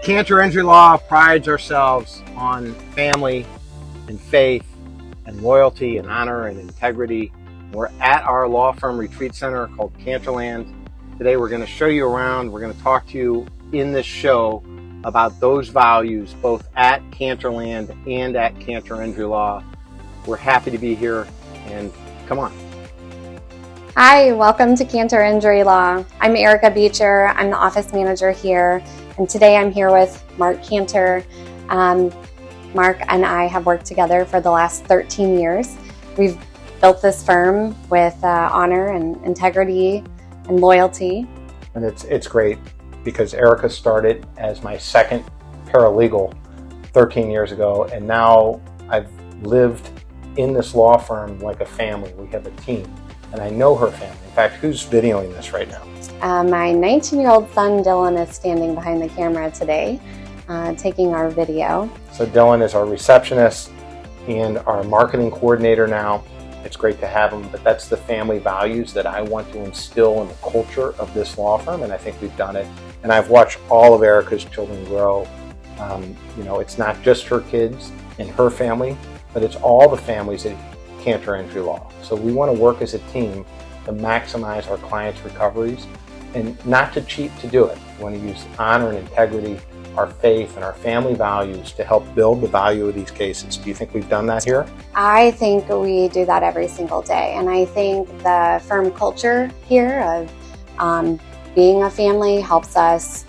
Cantor Injury Law prides ourselves on family and faith and loyalty and honor and integrity. We're at our law firm retreat center called CantorLand. Today we're going to show you around. We're going to talk to you in this show about those values both at CantorLand and at Cantor Injury Law. We're happy to be here, and come on. Hi, welcome to Cantor Injury Law. I'm Erica Beecher. I'm the office manager here, and today I'm here with Mark Cantor. Mark and I have worked together for the last 13 years. We've built this firm with honor and integrity and loyalty. And it's great because Erica started as my second paralegal 13 years ago, and now I've lived in this law firm like a family. We have a team, and I know her family. In fact, who's videoing this right now? My 19-year-old son, Dylan, is standing behind the camera today, taking our video. So Dylan is our receptionist and our marketing coordinator now. It's great to have him, but that's the family values that I want to instill in the culture of this law firm, and I think we've done it. And I've watched all of Erica's children grow. It's not just her kids and her family, but it's all the families at Cantor Injury Law. So we want to work as a team to maximize our clients' recoveries and not to cheat to do it. We want to use honor and integrity, our faith, and our family values to help build the value of these cases. Do you think we've done that here? I think we do that every single day, and I think the firm culture here of being a family helps us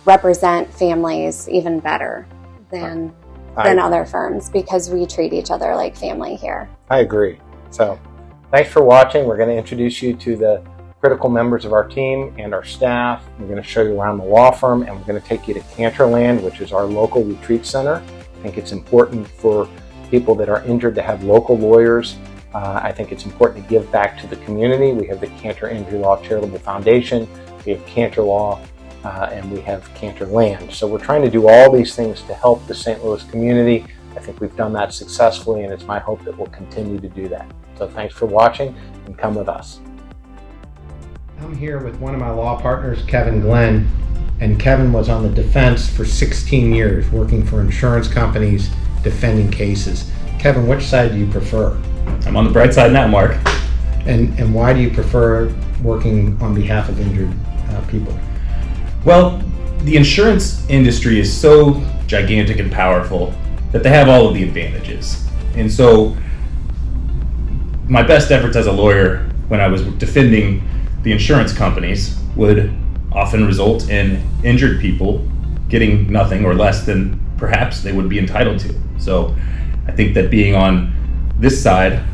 represent families even better than other firms, because we treat each other like family here. I agree. So thanks for watching. We're going to introduce you to the critical members of our team and our staff. We're going to show you around the law firm, and we're going to take you to CantorLand, which is our local retreat center. I think it's important for people that are injured to have local lawyers. I think it's important to give back to the community. We have the Cantor Injury Law Charitable Foundation, we have Cantor Law, and we have CantorLand. So we're trying to do all these things to help the St. Louis community. I think we've done that successfully, and it's my hope that we'll continue to do that. So thanks for watching, and come with us. I'm here with one of my law partners, Kevin Glenn, and Kevin was on the defense for 16 years, working for insurance companies, defending cases. Kevin, which side do you prefer? I'm on the bright side now, Mark. And why do you prefer working on behalf of injured people? Well, the insurance industry is so gigantic and powerful that they have all of the advantages. And so my best efforts as a lawyer when I was defending the insurance companies would often result in injured people getting nothing or less than perhaps they would be entitled to. So I think that being on this side,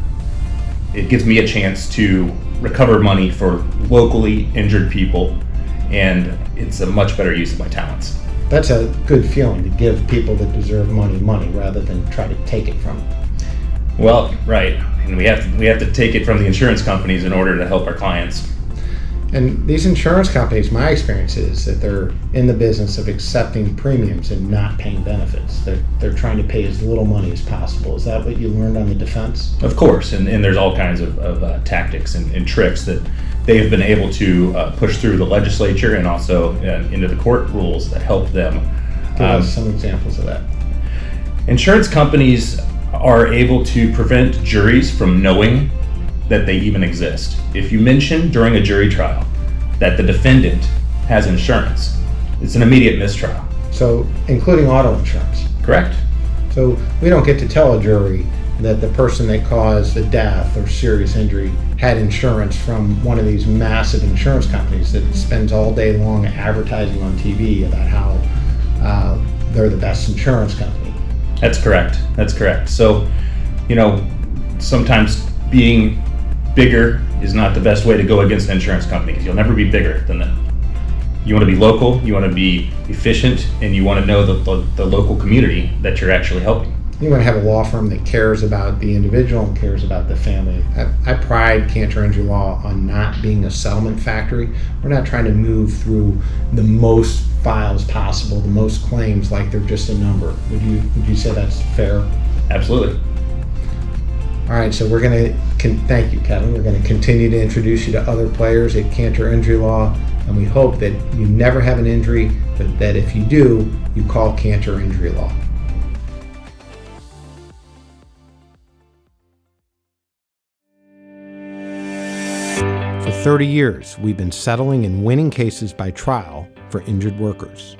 it gives me a chance to recover money for locally injured people, and it's a much better use of my talents. That's a good feeling, to give people that deserve money rather than try to take it from them. Well, right, and we have to take it from the insurance companies in order to help our clients. And these insurance companies, my experience is that they're in the business of accepting premiums and not paying benefits. They're trying to pay as little money as possible. Is that what you learned on the defense? Of course, and there's all kinds of tactics and tricks that they have been able to push through the legislature and also into the court rules that help them. Give us some examples of that. Insurance companies are able to prevent juries from knowing that they even exist. If you mention during a jury trial that the defendant has insurance, it's an immediate mistrial. So, including auto insurance? Correct. So we don't get to tell a jury that the person that caused the death or serious injury had insurance from one of these massive insurance companies that spends all day long advertising on TV about how they're the best insurance company. That's correct. So, sometimes being bigger is not the best way to go against an insurance company, because you'll never be bigger than them. You want to be local, you want to be efficient, and you want to know the local community that you're actually helping. You want to have a law firm that cares about the individual and cares about the family. I pride Cantor Injury Law on not being a settlement factory. We're not trying to move through the most files possible, the most claims like they're just a number. Would you say that's fair? Absolutely. All right, so we're going to, thank you, Kevin. We're going to continue to introduce you to other players at Cantor Injury Law. And we hope that you never have an injury, but that if you do, you call Cantor Injury Law. For 30 years, we've been settling and winning cases by trial for injured workers.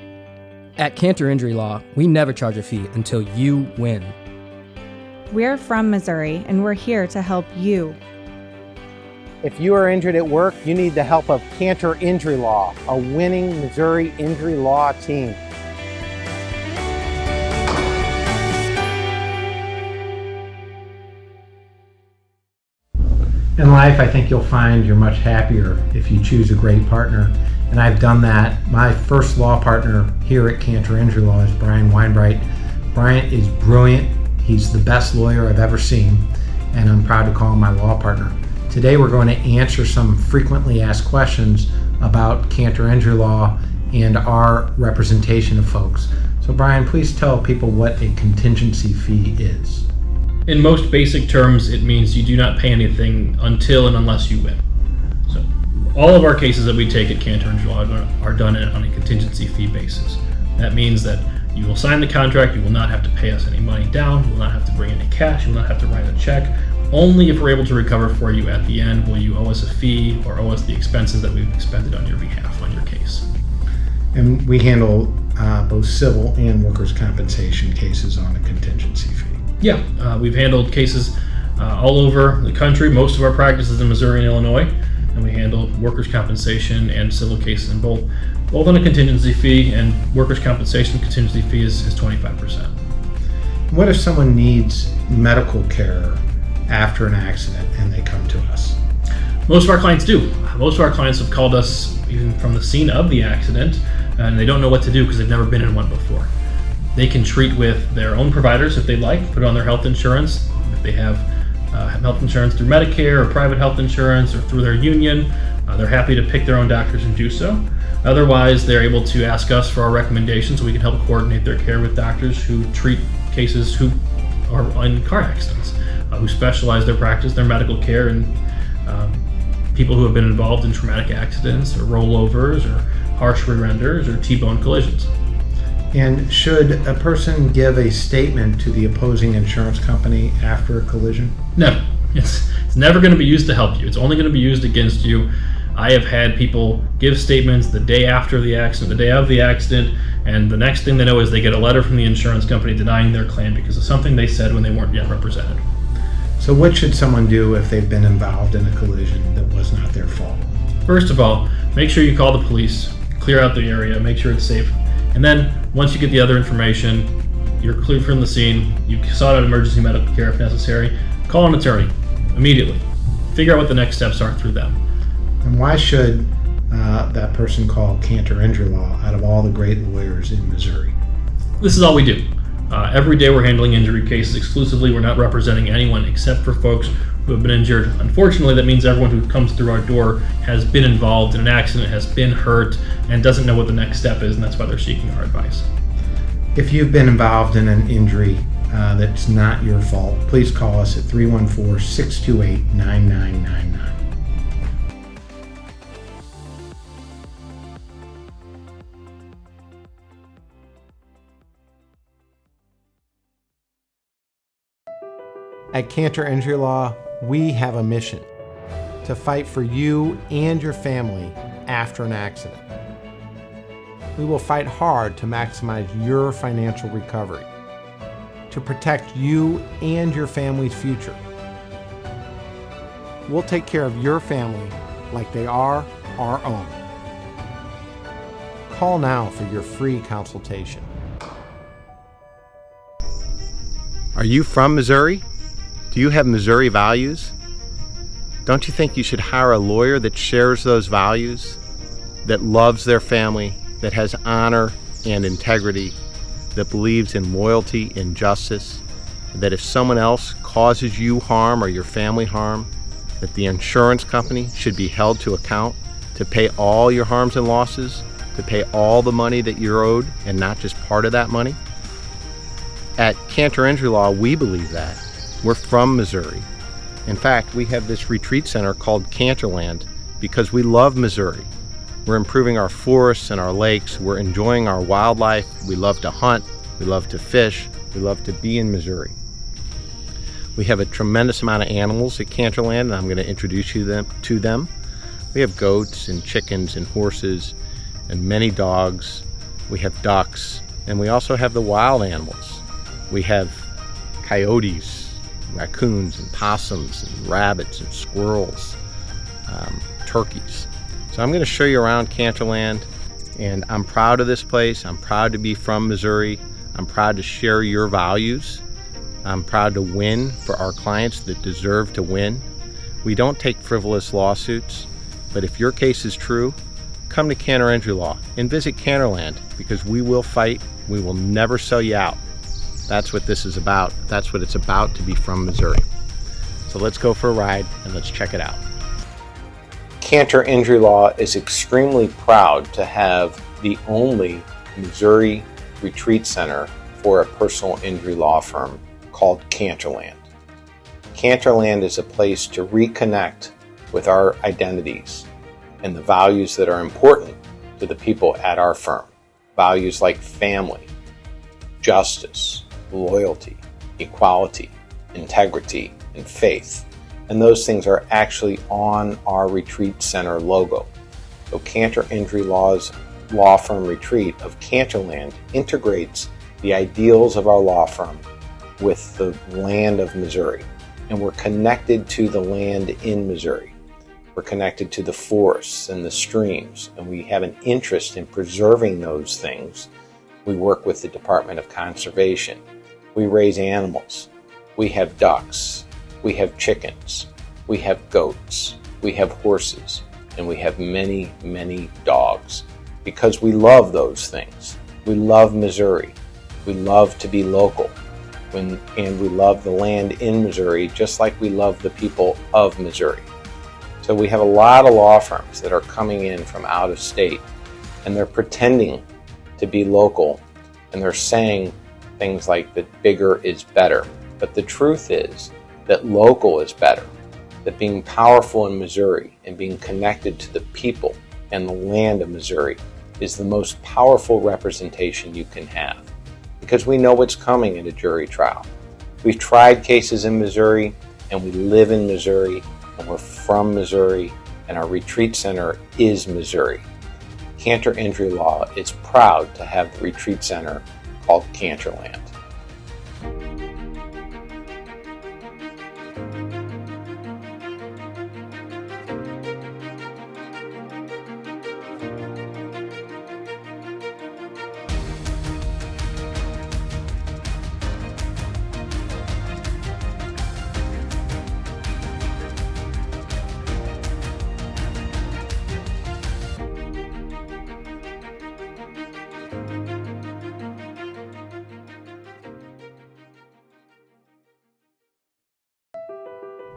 At Cantor Injury Law, we never charge a fee until you win. We're from Missouri, and we're here to help you. If you are injured at work, you need the help of Cantor Injury Law, a winning Missouri injury law team. In life, I think you'll find you're much happier if you choose a great partner, and I've done that. My first law partner here at Cantor Injury Law is Brian Weinbright. Brian is brilliant. He's the best lawyer I've ever seen, and I'm proud to call him my law partner. Today we're going to answer some frequently asked questions about Cantor Injury Law and our representation of folks. So Brian, please tell people what a contingency fee is. In most basic terms, it means you do not pay anything until and unless you win. So all of our cases that we take at Cantor Injury Law are done on a contingency fee basis. That means that you will sign the contract, you will not have to pay us any money down, you will not have to bring any cash, you will not have to write a check. Only if we're able to recover for you at the end will you owe us a fee or owe us the expenses that we've expended on your behalf on your case. And we handle both civil and workers' compensation cases on a contingency fee. Yeah, we've handled cases all over the country. Most of our practice is in Missouri and Illinois, and we handle workers' compensation and civil cases in both on a contingency fee, and workers' compensation contingency fee is 25%. What if someone needs medical care after an accident and they come to us? Most of our clients do. Most of our clients have called us even from the scene of the accident, and they don't know what to do because they've never been in one before. They can treat with their own providers if they'd like, put it on their health insurance. If they have health insurance through Medicare or private health insurance or through their union, they're happy to pick their own doctors and do so. Otherwise, they're able to ask us for our recommendations so we can help coordinate their care with doctors who treat cases who are in car accidents, who specialize their practice, their medical care, in people who have been involved in traumatic accidents or rollovers or harsh rear enders or T-bone collisions. And should a person give a statement to the opposing insurance company after a collision? No, it's never going to be used to help you. It's only going to be used against you. I have had people give statements the day after the accident, the day of the accident, and the next thing they know is they get a letter from the insurance company denying their claim because of something they said when they weren't yet represented. So what should someone do if they've been involved in a collision that was not their fault? First of all, make sure you call the police, clear out the area, make sure it's safe. And then once you get the other information, you're cleared from the scene, you sought out emergency medical care if necessary, call an attorney immediately. Figure out what the next steps are through them. And why should that person call Cantor Injury Law out of all the great lawyers in Missouri? This is all we do. Every day we're handling injury cases exclusively. We're not representing anyone except for folks who have been injured. Unfortunately, that means everyone who comes through our door has been involved in an accident, has been hurt, and doesn't know what the next step is, and that's why they're seeking our advice. If you've been involved in an injury that's not your fault, please call us at 314-628-9999. At Cantor Injury Law, we have a mission to fight for you and your family after an accident. We will fight hard to maximize your financial recovery, to protect you and your family's future. We'll take care of your family like they are our own. Call now for your free consultation. Are you from Missouri? Do you have Missouri values? Don't you think you should hire a lawyer that shares those values, that loves their family, that has honor and integrity, that believes in loyalty and justice, that if someone else causes you harm or your family harm, that the insurance company should be held to account to pay all your harms and losses, to pay all the money that you're owed and not just part of that money? At Cantor Injury Law, we believe that. We're from Missouri. In fact, we have this retreat center called CantorLand because we love Missouri. We're improving our forests and our lakes. We're enjoying our wildlife. We love to hunt. We love to fish. We love to be in Missouri. We have a tremendous amount of animals at CantorLand, and I'm going to introduce you to them. We have goats and chickens and horses and many dogs. We have ducks, and we also have the wild animals. We have coyotes, raccoons, and possums, and rabbits, and squirrels, turkeys. So I'm going to show you around CantorLand, and I'm proud of this place. I'm proud to be from Missouri. I'm proud to share your values. I'm proud to win for our clients that deserve to win. We don't take frivolous lawsuits, but if your case is true, come to Cantor Injury Law and visit CantorLand, because we will fight. We will never sell you out. That's what this is about. That's what it's about to be from Missouri. So let's go for a ride and let's check it out. Cantor Injury Law is extremely proud to have the only Missouri retreat center for a personal injury law firm called CantorLand. CantorLand is a place to reconnect with our identities and the values that are important to the people at our firm. Values like family, justice, loyalty, equality, integrity, and faith. And those things are actually on our retreat center logo. So Cantor Injury Law's law firm retreat of CantorLand integrates the ideals of our law firm with the land of Missouri. And we're connected to the land in Missouri. We're connected to the forests and the streams, and we have an interest in preserving those things. We work with the Department of Conservation. We raise animals. We have ducks. We have chickens. We have goats. We have horses. And we have many, many dogs, because we love those things. We love Missouri. We love to be local. And we love the land in Missouri just like we love the people of Missouri. So we have a lot of law firms that are coming in from out of state, and they're pretending to be local, and they're saying things like that bigger is better. But the truth is that local is better, that being powerful in Missouri and being connected to the people and the land of Missouri is the most powerful representation you can have, because we know what's coming at a jury trial. We've tried cases in Missouri, and we live in Missouri, and we're from Missouri, and our retreat center is Missouri. Cantor Injury Law is proud to have the retreat center called CantorLand.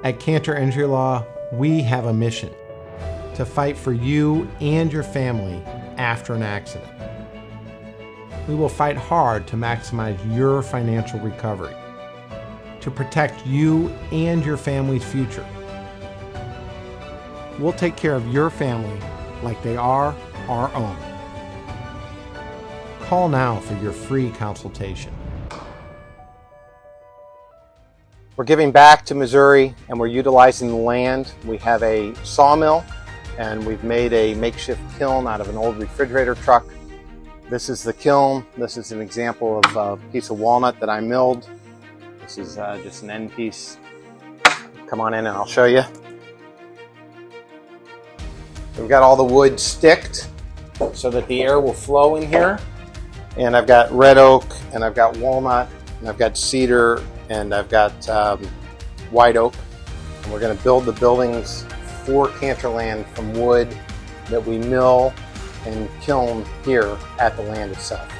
At Cantor Injury Law, we have a mission to fight for you and your family after an accident. We will fight hard to maximize your financial recovery, to protect you and your family's future. We'll take care of your family like they are our own. Call now for your free consultation. We're giving back to Missouri, and we're utilizing the land. We have a sawmill, and we've made a makeshift kiln out of an old refrigerator truck. This is the kiln. This is an example of a piece of walnut that I milled. This is just an end piece. Come on in and I'll show you. We've got all the wood sticked so that the air will flow in here. And I've got red oak, and I've got walnut, and I've got cedar, and I've got white oak. And we're going to build the buildings for CantorLand from wood that we mill and kiln here at the land itself.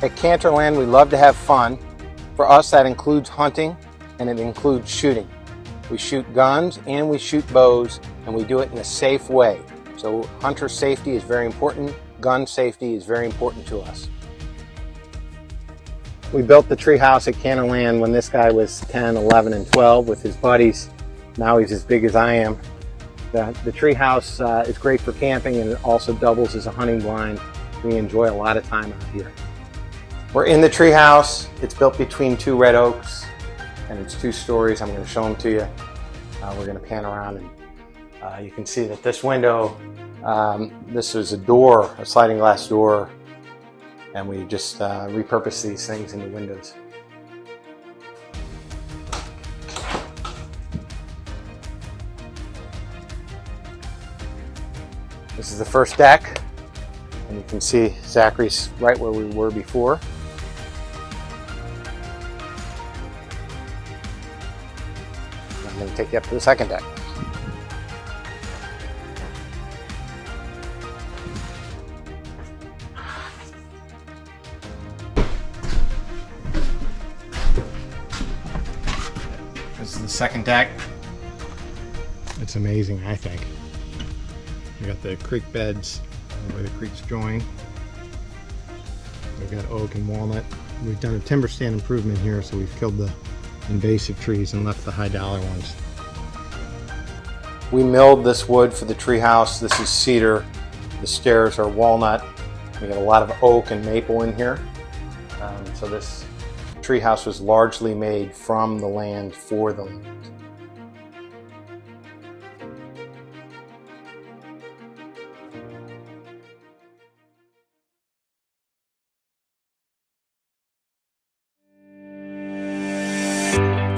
At CantorLand, we love to have fun. For us, that includes hunting, and it includes shooting. We shoot guns and we shoot bows, and we do it in a safe way. So hunter safety is very important. Gun safety is very important to us. We built the tree house at CantorLand when this guy was 10, 11, and 12 with his buddies. Now he's as big as I am. The tree house is great for camping, and it also doubles as a hunting blind. We enjoy a lot of time out here. We're in the tree house. It's built between two red oaks, and it's 2 stories. I'm going to show them to you. We're going to pan around, and you can see that this window, this is a door, a sliding glass door, and we just repurpose these things into windows. This is the first deck, and you can see Zachary's right where we were before. I'm going to take you up to the second deck. This is the second deck. It's amazing, I think. We got the creek beds where the creeks join. We've got oak and walnut. We've done a timber stand improvement here, so we've killed the invasive trees and left the high dollar ones. We milled this wood for the tree house. This is cedar. The stairs are walnut. We got a lot of oak and maple in here. So this tree house was largely made from the land for the land.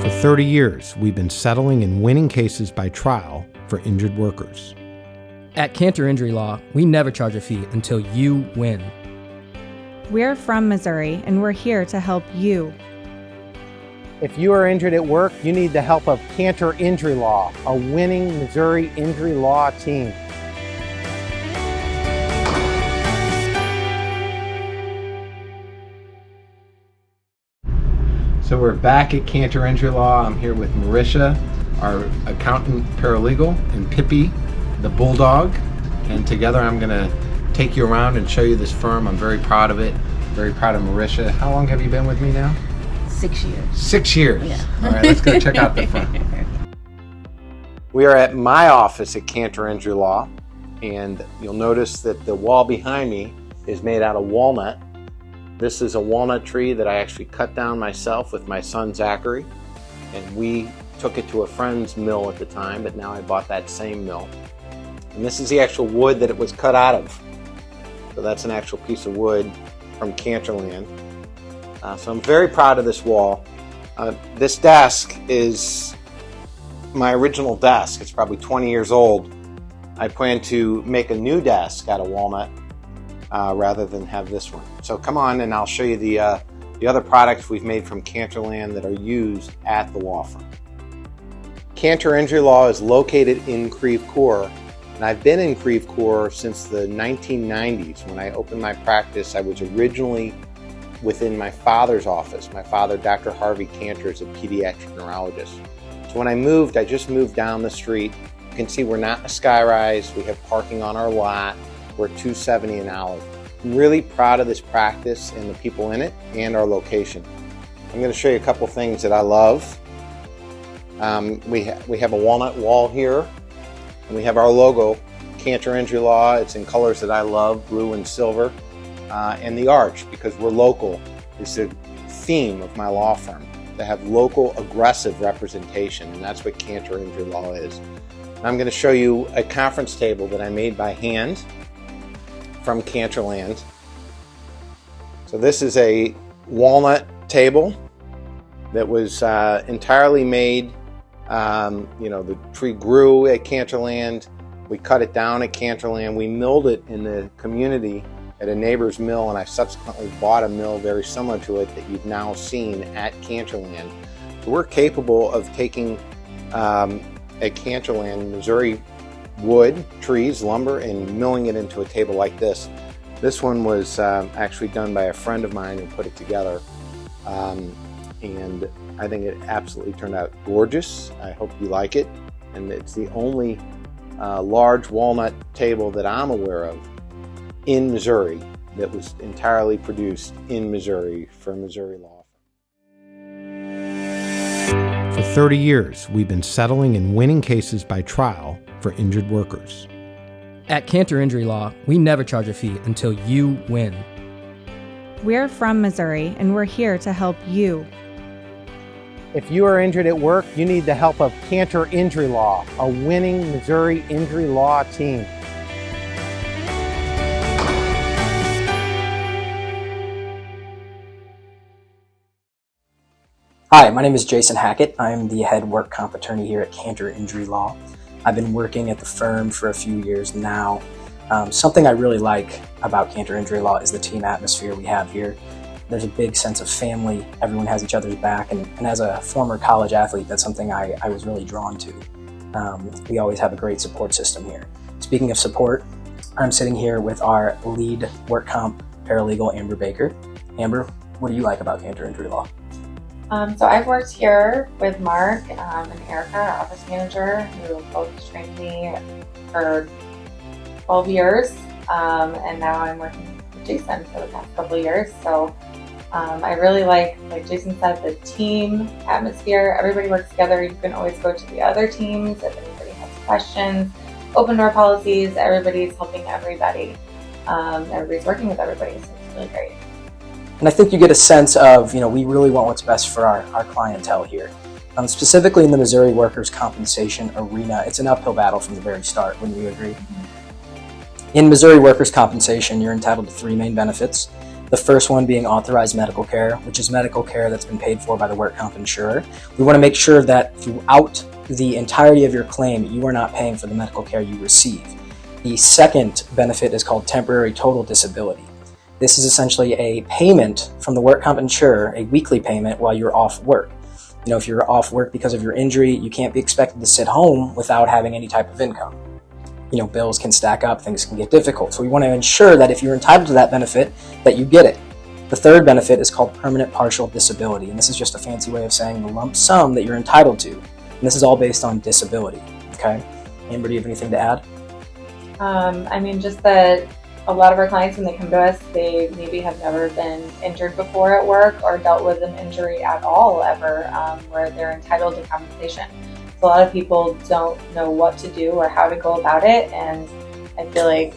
For 30 years, we've been settling and winning cases by trial for injured workers. At Cantor Injury Law, we never charge a fee until you win. We're from Missouri, and we're here to help you. If you are injured at work, you need the help of Cantor Injury Law, a winning Missouri injury law team. So we're back at Cantor Injury Law. I'm here with Marisha, our accountant paralegal, and Pippi, the bulldog. And together I'm going to take you around and show you this firm. I'm very proud of it. Very proud of Marisha. How long have you been with me now? 6 years. 6 years. Yeah. All right, let's go check out the firm. We are at my office at Cantor Injury Law, and you'll notice that the wall behind me is made out of walnut. This is a walnut tree that I actually cut down myself with my son Zachary, and we took it to a friend's mill at the time, but now I bought that same mill. And this is the actual wood that it was cut out of. So that's an actual piece of wood from CantorLand. So I'm very proud of this wall. This desk is my original desk. It's probably 20 years old. I plan to make a new desk out of walnut rather than have this one. So come on and I'll show you the other products we've made from CantorLand that are used at the law firm. Cantor Injury Law is located in Creve Coeur, and I've been in Creve Coeur since the 1990s. When I opened my practice, I was originally within my father's office. My father, Dr. Harvey Cantor, is a pediatric neurologist. So when I moved, I just moved down the street. You can see we're not in a skyrise. We have parking on our lot. We're at $270 an hour. I'm really proud of this practice and the people in it and our location. I'm going to show you a couple things that I love. We have a walnut wall here, and we have our logo, Cantor Injury Law. It's in colors that I love, blue and silver. And the arch, because we're local, is the theme of my law firm, to have local aggressive representation, and that's what Cantor Injury Law is. And I'm going to show you a conference table that I made by hand from CantorLand. So this is a walnut table that was entirely made. The tree grew at CantorLand. We cut it down at CantorLand. We milled it in the community at a neighbor's mill, and I subsequently bought a mill very similar to it that you've now seen at CantorLand. So we're capable of taking at CantorLand Missouri wood, trees, lumber, and milling it into a table like this. This one was actually done by a friend of mine who put it together, and I think it absolutely turned out gorgeous. I hope you like it, and it's the only large walnut table that I'm aware of in Missouri that was entirely produced in Missouri for Missouri law. For 30 years, we've been settling and winning cases by trial for injured workers. At Cantor Injury Law, we never charge a fee until you win. We're from Missouri, and we're here to help you. If you are injured at work, you need the help of Cantor Injury Law, a winning Missouri injury law team. Hi, my name is Jason Hackett. I'm the head work comp attorney here at Cantor Injury Law. I've been working at the firm for a few years now. Something I really like about Cantor Injury Law is the team atmosphere we have here. There's a big sense of family. Everyone has each other's back, and as a former college athlete, that's something I was really drawn to. We always have a great support system here. Speaking of support, I'm sitting here with our lead work comp paralegal, Amber Baker. Amber, what do you like about Cantor Injury Law? So I've worked here with Mark and Erica, our office manager, who both trained me for 12 years, and now I'm working with Jason for the past couple of years. So I really like Jason said, the team atmosphere. Everybody works together. You can always go to the other teams if anybody has questions. Open door policies. Everybody's helping everybody. Everybody's working with everybody, so it's really great. And I think you get a sense of, we really want what's best for our clientele here. Specifically in the Missouri workers' compensation arena, it's an uphill battle from the very start. Wouldn't you agree? Mm-hmm. In Missouri workers' compensation, you're entitled to 3 main benefits. The first one being authorized medical care, which is medical care that's been paid for by the work comp insurer. We want to make sure that throughout the entirety of your claim, you are not paying for the medical care you receive. The second benefit is called temporary total disability. This is essentially a payment from the work comp insurer, a weekly payment while you're off work. If you're off work because of your injury, you can't be expected to sit home without having any type of income. Bills can stack up, things can get difficult. So we want to ensure that if you're entitled to that benefit, that you get it. The third benefit is called permanent partial disability, and this is just a fancy way of saying the lump sum that you're entitled to. And this is all based on disability, okay? Amber, do you have anything to add? Just that a lot of our clients, when they come to us, they maybe have never been injured before at work or dealt with an injury at all ever, where they're entitled to compensation. So a lot of people don't know what to do or how to go about it, and I feel like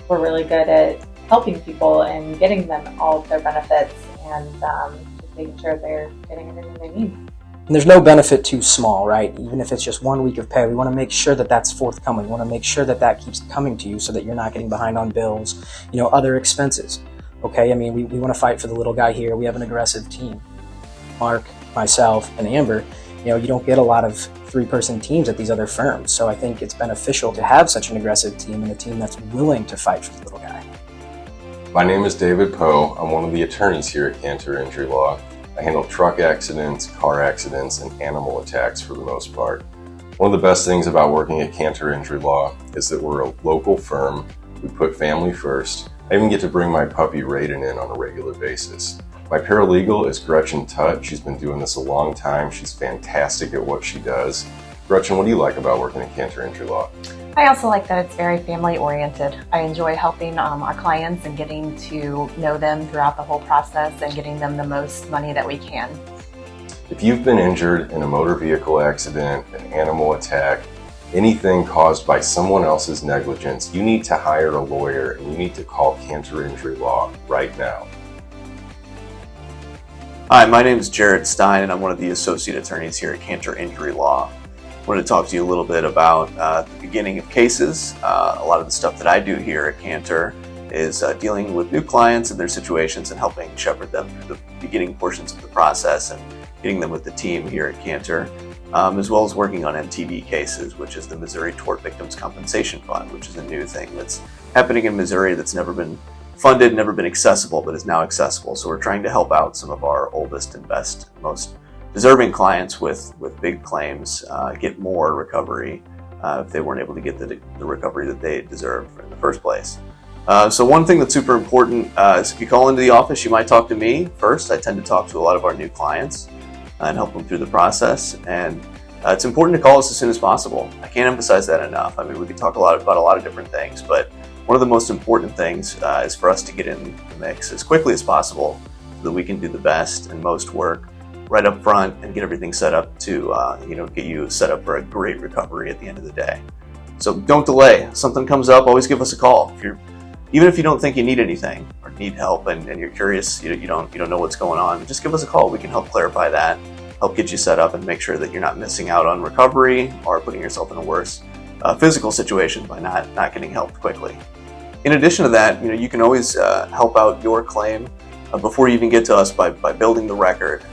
we're really good at helping people and getting them all of their benefits and just making sure they're getting everything they need. And there's no benefit too small, right? Even if it's just 1 week of pay, we want to make sure that that's forthcoming. We want to make sure that that keeps coming to you so that you're not getting behind on bills, other expenses. Okay, we want to fight for the little guy here. We have an aggressive team. Mark, myself, and Amber, you don't get a lot of 3-person teams at these other firms. So I think it's beneficial to have such an aggressive team and a team that's willing to fight for the little guy. My name is David Poe. I'm one of the attorneys here at Cantor Injury Law. I handle truck accidents, car accidents, and animal attacks for the most part. One of the best things about working at Cantor Injury Law is that we're a local firm. We put family first. I even get to bring my puppy Raiden in on a regular basis. My paralegal is Gretchen Tutt. She's been doing this a long time. She's fantastic at what she does. Gretchen, what do you like about working at Cantor Injury Law? I also like that it's very family oriented. I enjoy helping our clients and getting to know them throughout the whole process and getting them the most money that we can. If you've been injured in a motor vehicle accident, an animal attack, anything caused by someone else's negligence, you need to hire a lawyer and you need to call Cantor Injury Law right now. Hi, my name is Jared Stein and I'm one of the associate attorneys here at Cantor Injury Law. I wanted to talk to you a little bit about the beginning of cases. A lot of the stuff that I do here at Cantor is dealing with new clients and their situations and helping shepherd them through the beginning portions of the process and getting them with the team here at Cantor, as well as working on MTV cases, which is the Missouri Tort Victims Compensation Fund, which is a new thing that's happening in Missouri that's never been funded, never been accessible, but is now accessible. So we're trying to help out some of our oldest and best, most deserving clients with big claims get more recovery if they weren't able to get the recovery that they deserve in the first place. So one thing that's super important is if you call into the office, you might talk to me first. I tend to talk to a lot of our new clients and help them through the process. And it's important to call us as soon as possible. I can't emphasize that enough. We could talk about a lot of different things, but one of the most important things is for us to get in the mix as quickly as possible so that we can do the best and most work right up front and get everything set up to get you set up for a great recovery at the end of the day. So don't delay. Something comes up, always give us a call. Even if you don't think you need anything or need help and you're curious, you don't know what's going on, just give us a call. We can help clarify that, help get you set up and make sure that you're not missing out on recovery or putting yourself in a worse physical situation by not getting help quickly. In addition to that, you can always help out your claim before you even get to us by building the record,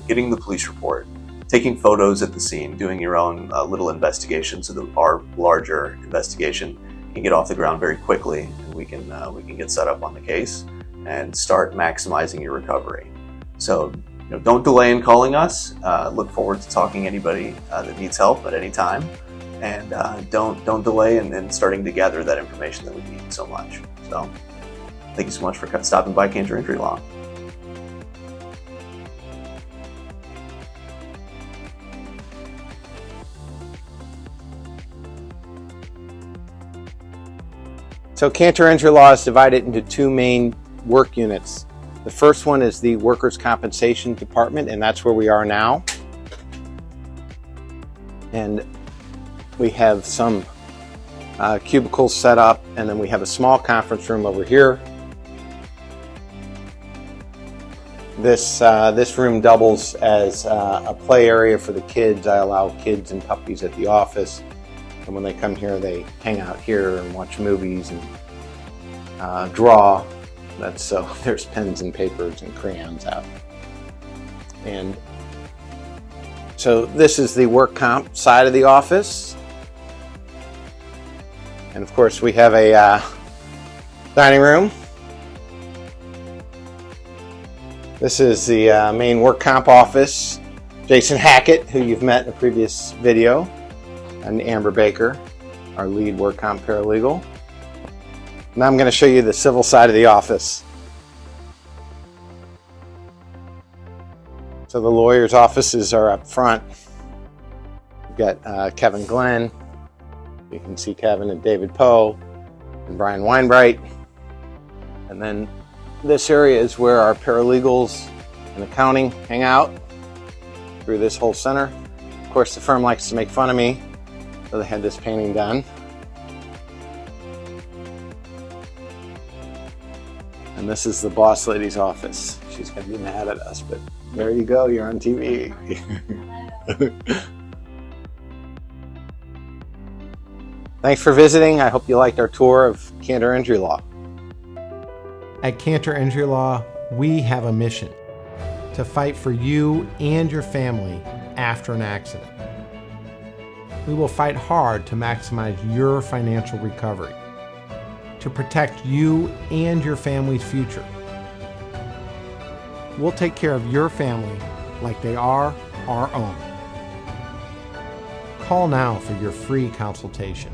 getting the police report, taking photos at the scene, doing your own little investigation so that our larger investigation can get off the ground very quickly, and we can get set up on the case and start maximizing your recovery. So don't delay in calling us. Look forward to talking to anybody that needs help at any time, and don't delay in starting to gather that information that we need so much. So thank you so much for stopping by Cantor Injury Law. So Cantor Injury Law is divided into two main work units. The first one is the Workers' Compensation Department, and that's where we are now. And we have some cubicles set up, and then we have a small conference room over here. This room doubles as a play area for the kids. I allow kids and puppies at the office. And when they come here, they hang out here and watch movies and draw. So there's pens and papers and crayons out. And so this is the work comp side of the office. And of course we have a dining room. This is the main work comp office. Jason Hackett, who you've met in a previous video, and Amber Baker, our lead work comp paralegal. Now I'm going to show you the civil side of the office. So the lawyers' offices are up front. We've got Kevin Glenn. You can see Kevin and David Poe and Brian Weinbright. And then this area is where our paralegals and accounting hang out through this whole center. Of course, the firm likes to make fun of me, so they had this painting done. And this is the boss lady's office. She's going to be mad at us, but there you go, you're on TV. Thanks for visiting. I hope you liked our tour of Cantor Injury Law. At Cantor Injury Law, we have a mission to fight for you and your family after an accident. We will fight hard to maximize your financial recovery, to protect you and your family's future. We'll take care of your family like they are our own. Call now for your free consultation.